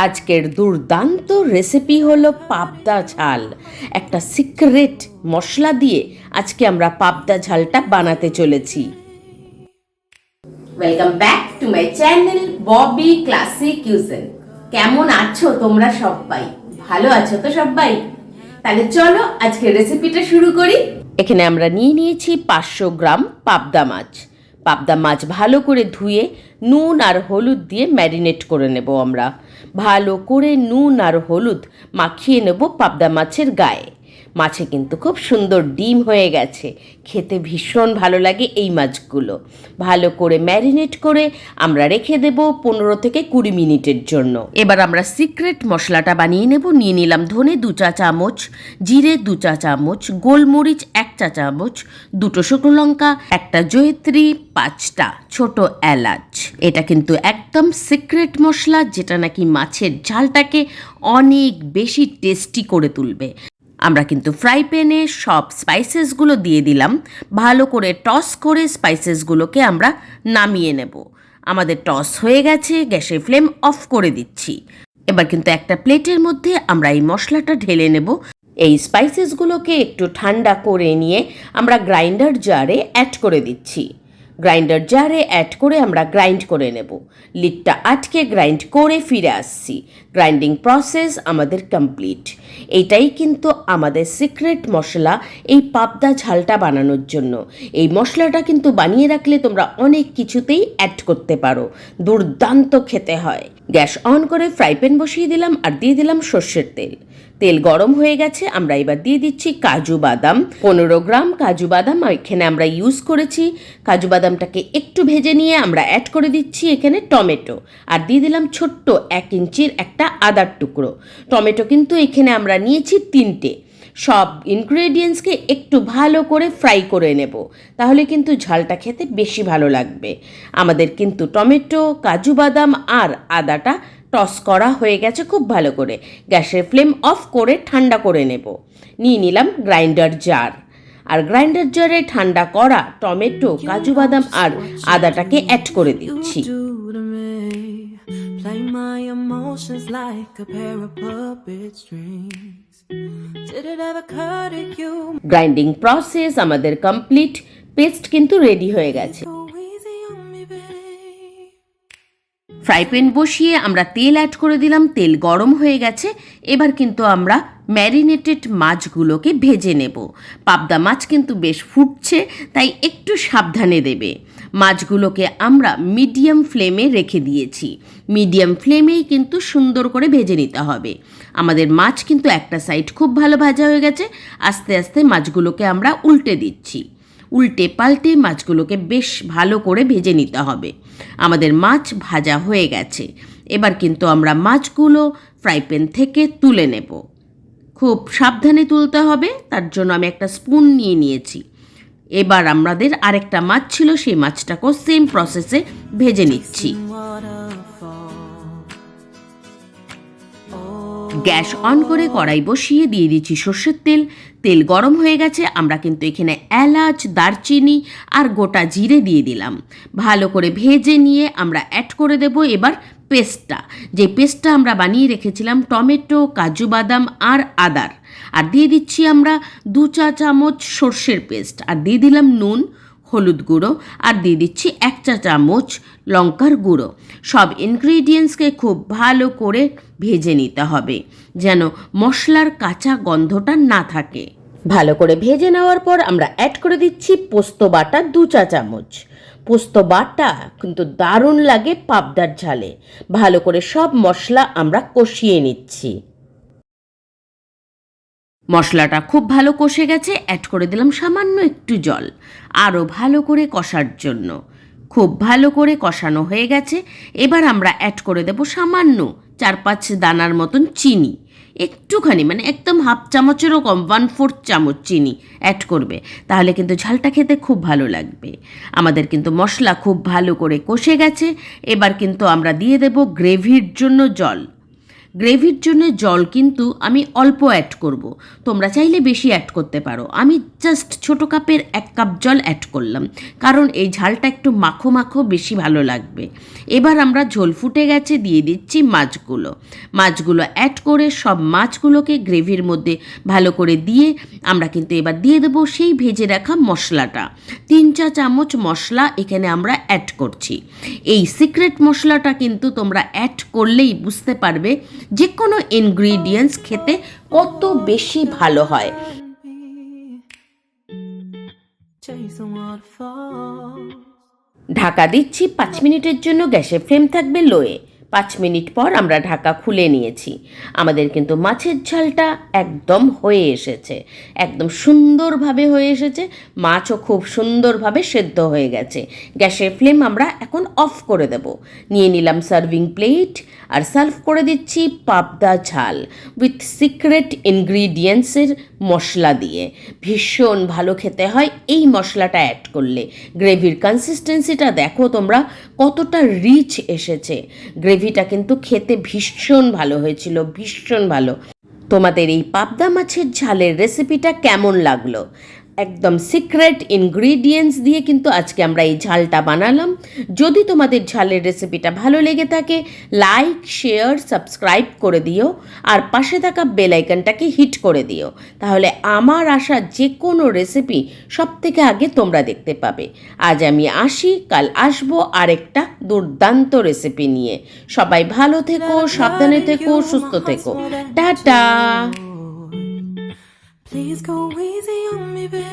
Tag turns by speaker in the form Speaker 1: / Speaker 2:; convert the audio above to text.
Speaker 1: আজকের দুর্দান্ত রেসিপি হলো পাবদা ঝাল। একটা সিক্রেট মশলা দিয়ে আজকে আমরা পাবদা ঝালটা বানাতে চলেছি। Welcome back to my channel Bobby classic cuisine. কেমন আছো তোমরা সবাই? ভালো আছো তো সবাই? তাহলে চলো আজকে রেসিপিটা শুরু করি। এখানে আমরা নিয়েছি 500 গ্রাম পাবদা মাছ। পাবদা মাছ ভালো করে ধুয়ে নুন আর হলুদ দিয়ে ম্যারিনেট করে নেব। আমরা ভালো করে নুন আর হলুদ মাখিয়ে নেব পাবদা মাছের গায়ে। মাছে কিন্তু খুব সুন্দর ডিম হয়ে গেছে, খেতে ভীষণ ভালো লাগে এই মাছগুলো। ভালো করে ম্যারিনেট করে আমরা রেখে দেব 15 থেকে 20 মিনিটের জন্য। এবার আমরা সিক্রেট মশলাটা বানিয়ে নেব। নিয়ে নিলাম ধনে 2 চা চামচ, জিরে 2 চা চামচ, গোলমরিচ 1 চা চামচ, 2টো শুকনো লঙ্কা, 1টা জয়িত্রী, 5টা ছোট এলাচ। এটা কিন্তু একদম সিক্রেট মশলা, যেটা নাকি মাছের ঝালটাকে অনেক বেশি টেস্টি করে তুলবে। আমরা কিন্তু ফ্রাই প্যানে সব স্পাইসেসগুলো দিয়ে দিলাম। ভালো করে টস করে স্পাইসেসগুলোকে আমরা নামিয়ে নেব। আমাদের টস হয়ে গেছে, গ্যাসের ফ্লেম অফ করে দিচ্ছি। এবার কিন্তু একটা প্লেটের মধ্যে আমরা এই মশলাটা ঢেলে নেব। এই স্পাইসেসগুলোকে একটু ঠান্ডা করে নিয়ে আমরা গ্রাইন্ডার জারে অ্যাড করে দিচ্ছি। গ্রাইন্ডার জারে অ্যাড করে আমরা গ্রাইন্ড করে নেব। লিডটা আটকে গ্রাইন্ড করে ফিরে আসছি। গ্রাইন্ডিং প্রসেস আমাদের কমপ্লিট। এইটাই কিন্তু আমাদের সিক্রেট মশলা এই পাবদা ঝালটা বানানোর জন্য। এই মশলাটা কিন্তু বানিয়ে রাখলে তোমরা অনেক কিছুতেই অ্যাড করতে পারো, দুর্দান্ত খেতে হয়। গ্যাস অন করে ফ্রাই প্যান বসিয়ে দিলাম আর দিয়ে দিলাম সর্ষের তেল। তেল গরম হয়ে গেছে, আমরা এবার দিয়ে দিচ্ছি কাজু বাদাম। 15 গ্রাম কাজু বাদাম এখানে আমরা ইউজ করেছি। কাজু বাদামটাকে একটু ভেজে নিয়ে আমরা অ্যাড করে দিচ্ছি এখানে টমেটো, আর দিয়ে দিলাম ছোট্ট 1 ইঞ্চির একটা আদার টুকরো। টমেটো কিন্তু এখানে আমরা নিয়েছি 3টে। সব ইনগ্রেডিয়েন্টসকে একটু ভালো করে ফ্রাই করে নেব, তাহলে কিন্তু ঝালটা খেতে বেশি ভালো লাগবে। আমাদের কিন্তু টমেটো, কাজু বাদাম আর আদাটা টস করা হয়ে গেছে খুব ভালো করে। গ্যাসের ফ্লেম অফ করে ঠান্ডা করে নেব। নিয়ে নিলাম গ্রাইন্ডার জার, আর গ্রাইন্ডার জারে ঠান্ডা করা টমেটো, কাজু বাদাম আর আদাটাকে অ্যাড করে দিচ্ছি। গ্রাইন্ডিং প্রসেস আমাদের কমপ্লিট। পেস্ট কিন্তু রেডি হয়ে গেছে। ফ্রাই প্যান বসিয়ে আমরা তেল অ্যাড করে দিলাম। তেল গরম হয়ে গেছে। এবার কিন্তু আমরা ম্যারিনেটেড মাছগুলোকে ভেজে নেব। পাবদা মাছ কিন্তু বেশ ফুটছে, তাই একটু সাবধানে দেবে। মাছগুলোকে আমরা মিডিয়াম ফ্লেমে রেখে দিয়েছি। মিডিয়াম ফ্লেমেই কিন্তু সুন্দর করে ভেজে নিতে হবে। আমাদের মাছ কিন্তু একটা সাইড খুব ভালো ভাজা হয়ে গেছে। আস্তে আস্তে মাছগুলোকে আমরা উল্টে দিচ্ছি। উল্টে পাল্টে মাছগুলোকে বেশ ভালো করে ভেজে নিতে হবে। আমাদের মাছ ভাজা হয়ে গেছে। এবার কিন্তু আমরা মাছগুলো ফ্রাই প্যান থেকে তুলে নেব। খুব সাবধানে তুলতে হবে, তার জন্য আমি একটা স্পুন নিয়ে নিয়েছি। এবার আমাদের আরেকটা মাছ ছিল, সেই মাছটাকেও সেম প্রসেসে ভেজে নিচ্ছি। গ্যাস অন করে কড়াই বসিয়ে দিয়ে দিচ্ছি সর্ষের তেল। তেল গরম হয়ে গেছে। আমরা কিন্তু এখানে এলাচ, দারচিনি আর গোটা জিরে দিয়ে দিলাম। ভালো করে ভেজে নিয়ে আমরা অ্যাড করে দেব এবার পেস্টটা, যে পেস্টটা আমরা বানিয়ে রেখেছিলাম টমেটো, কাজু বাদাম আর আদার। আর দিয়ে দিচ্ছি আমরা 2 চা চামচ সর্ষের পেস্ট, আর দিয়ে দিলাম নুন, হলুদ গুঁড়ো, আর দিয়ে দিচ্ছি 1 চা চামচ লঙ্কার গুঁড়ো। সব ইনগ্রিডিয়েন্টসকে খুব ভালো করে ভেজে নিতে হবে, যেন মশলার কাঁচা গন্ধটা না থাকে। ভালো করে ভেজে নেওয়ার পর আমরা অ্যাড করে দিচ্ছি পোস্ত বাটা 2 চা চামচ। পোস্ত বাটা কিন্তু দারুণ লাগে পাবদার ঝালে। ভালো করে সব মশলা আমরা কষিয়ে নিচ্ছি। মশলাটা খুব ভালো কষে গেছে। অ্যাড করে দিলাম সামান্য একটু জল, আরও ভালো করে কষার জন্য। খুব ভালো করে কষানো হয়ে গেছে। এবার আমরা অ্যাড করে দেব সামান্য 4-5 দানার মতন চিনি। একটুখানি, মানে একদম হাফ চামচেরও কম, 1/4 চামচ চিনি অ্যাড করবে, তাহলে কিন্তু ঝালটা খেতে খুব ভালো লাগবে। আমাদের কিন্তু মশলা খুব ভালো করে কষে গেছে। এবার কিন্তু আমরা দিয়ে দেব গ্রেভির জন্য জল। গ্রেভির জন্য জল কিন্তু আমি অল্প অ্যাড করব, তোমরা চাইলে বেশি অ্যাড করতে পারো। আমি জাস্ট ছোটো কাপের 1 কাপ জল অ্যাড করলাম, কারণ এই ঝালটা একটু মাখো মাখো বেশি ভালো লাগবে। এবার আমরা ঝোল ফুটে গেছে, দিয়ে দিচ্ছি মাছগুলো অ্যাড করে সব মাছগুলোকে গ্রেভির মধ্যে ভালো করে দিয়ে আমরা কিন্তু এবার দিয়ে দেবো সেই ভেজে রাখা মশলাটা। 3 চামচ মশলা এখানে আমরা অ্যাড করছি। এই সিক্রেট মশলাটা কিন্তু তোমরা অ্যাড করলেই বুঝতে পারবে যে কোনো ইনগ্রিডিয়েন্টস খেতে কত বেশি ভালো হয়। ঢাকা দিচ্ছি 5 মিনিটের জন্য, গ্যাসের ফ্লেম থাকবে লোয়ে। 5 মিনিট পর আমরা ঢাকা খুলে নিয়েছি। আমাদের কিন্তু মাছের ঝালটা একদম হয়ে এসেছে, একদম সুন্দরভাবে হয়ে এসেছে। মাছও খুব সুন্দরভাবে সেদ্ধ হয়ে গেছে। গ্যাসের ফ্লেম আমরা এখন অফ করে দেব। নিয়ে নিলাম সার্ভিং প্লেট আর সার্ভ করে দিচ্ছি পাবদা ঝাল উইথ সিক্রেট ইনগ্রিডিয়েন্টসের মশলা দিয়ে। ভীষণ ভালো খেতে হয় এই মশলাটা অ্যাড করলে। গ্রেভির কনসিস্টেন্সিটা দেখো তোমরা কতটা রিচ এসেছে। গ্রেভিটা কিন্তু খেতে ভীষণ ভালো হয়েছিল, ভীষণ ভালো। তোমাদের এই পাবদা মাছের ঝালের রেসিপিটা কেমন লাগলো? একদম সিক্রেট ইনগ্রিডিয়েন্টস দিয়ে কিন্তু আজকে আমরা এই ঝালটা বানালাম। যদি তোমাদের ঝালের রেসিপিটা ভালো লেগে থাকে, লাইক, শেয়ার, সাবস্ক্রাইব করে দিও আর পাশে থাকা বেল আইকনটাকে হিট করে দিও। তাহলে আমার আসা যে কোনো রেসিপি সবথেকে আগে তোমরা দেখতে পাবে। আজ আমি আসি, কাল আসবো আরেকটা দুর্দান্ত রেসিপি নিয়ে। সবাই ভালো থেকো, সাবধানে থেকো, সুস্থ থেকো। Tata. Please go easy on me, baby.